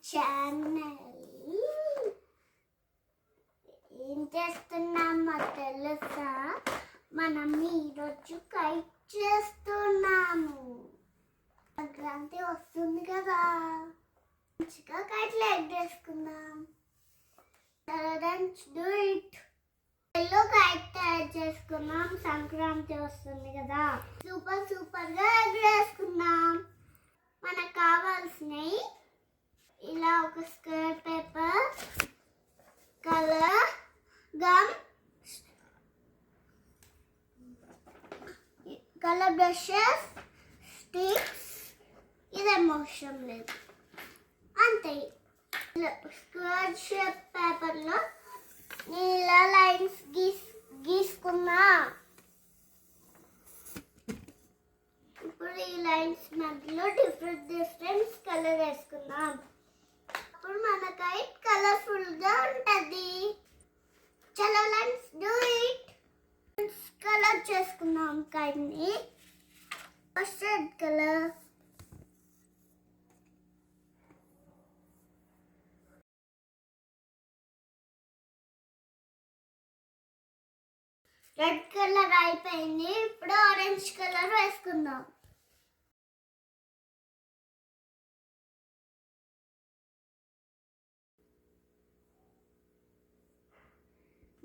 Channel. ఏం చేస్తున్నామో తెలుసా? మనం ఈరోజు కైట్ చేస్తున్నాము. సంక్రాంతి వస్తుంది కదా, మంచిగా కైట్లు ఎగరేసుకుందాం. Do it. ఎల్లో కైట్ తయారు చేసుకున్నాం. సంక్రాంతి వస్తుంది కదా, సూపర్గా ఎగరేసుకుందాం. మనకు కావాల్సినవి ఇలా ఒక square paper, colour, gum, colour brushes, sticks. ఇదేం అవసరం లేదు, అంతే. స్క్వేర్ షేప్ పేపర్లో ఇలా లైన్స్ గీసుకున్నా. ఇప్పుడు ఈ లైన్స్ మధ్యలో డిఫరెంట్ కలర్ వేసుకుందాం. అప్పుడు మన కైట్ కలర్ఫుల్గా ఉంటుంది. చలో లెట్స్ డూ ఇట్. కలర్ చేసుకుందాం కైట్ని. First red colour, red colour అయిపోయింది. ఇప్పుడు ఆరెంజ్ కలర్ వేసుకుందాం.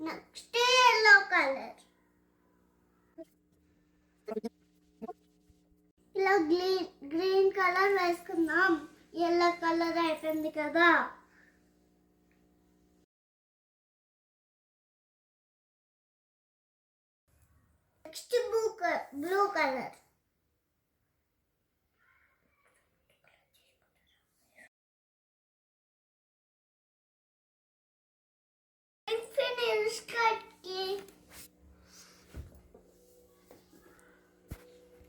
Next yellow colour. ఇలా గ్రీన్ కలర్ వేసుకుందాం. ఎల్లో కలర్ అయిపోయింది కదా. Next blue colour. ఫినిష్ కట్కి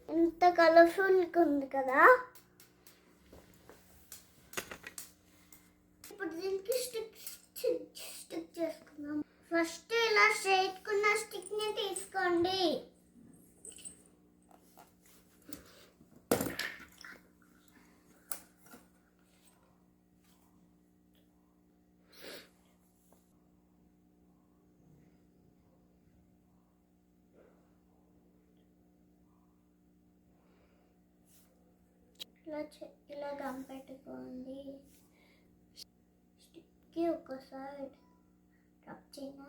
ఎంత కలర్ఫుల్గా ఉంది కదా. ఇప్పుడు దీనికి స్టిక్ చేసుకుందాం. ఫస్ట్ ఇలా స్ట్రైట్ ఉన్న స్టిక్ ని తీసుకోండి. ఇలా గమ్ పెట్టుకోండి. స్టిక్కి ఒక సైడ్ రబ్ చేయనా.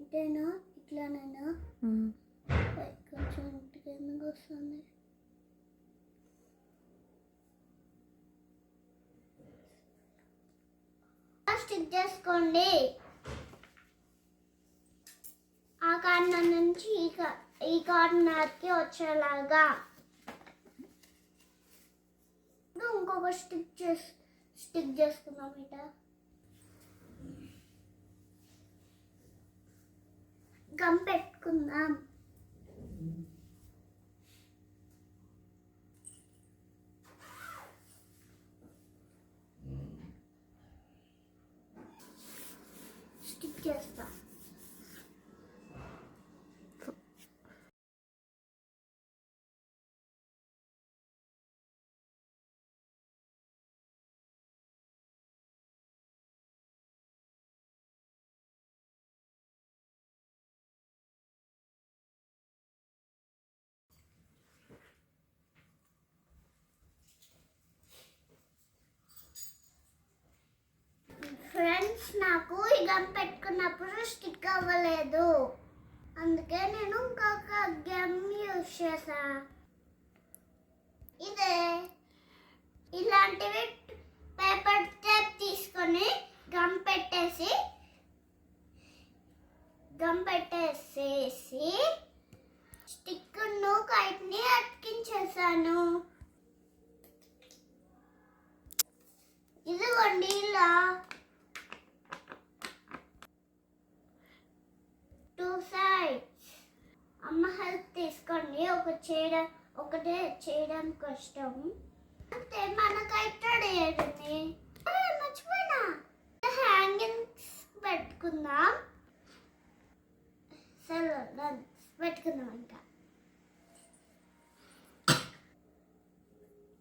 ఇదేనా, ఇట్లానైనా కొంచెం ఇంటికి ఎందుకు వస్తుంది. స్టిక్ చేసుకోండి. ఆ కార్నర్ నుంచి ఈ కార్నర్కి వచ్చేలాగా. ఇంకొక స్టిక్ చేసుకుందాం. ఇట గమ్ పెట్టుకుందాం. స్టిక్ చేస్తా. ఫ్రెండ్స్, నాకు ఈ గమ్ పెట్టుకున్నప్పుడు స్టిక్ అవ్వలేదు, అందుకే నేను ఇంకొక గమ్ యూజ్ చేసా. ఇదే ఇలాంటివి పేపర్ టేప్ తీసుకొని గమ్ పెట్టేసేసి స్టిక్ను కైట్ని అతికించేసాను. ఇదిగోండి ఇలా 2 sides. అమ్మ హెల్ప్ తీసుకోండి. ఒకటే చేయడం కష్టం. అంతే, మన కైట్ రెడీ అయ్యింది. మర్చిపోయినా, హ్యాంగింగ్స్ పెట్టుకుందాం. పెట్టుకుందాం ఇంకా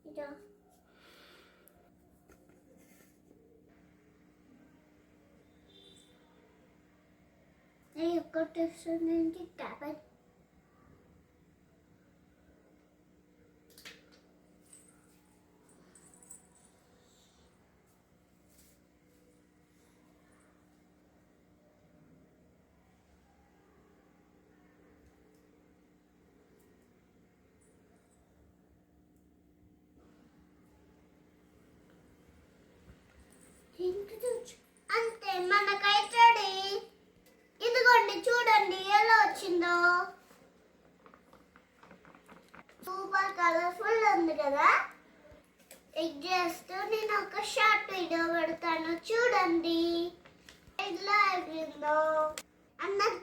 ఇదో ఒక్క టిప్స్ నుంచి ట్యాబ్ అంతే మనకైతే ఇదిగోండి చూడండి ఎలా వచ్చిందో సూపర్ కలర్ఫుల్ ఉంది కదా జస్ట్ నేను ఒక షార్ట్ వీడియో పెడతాను చూడండి ఎలా అయిందో అందరికి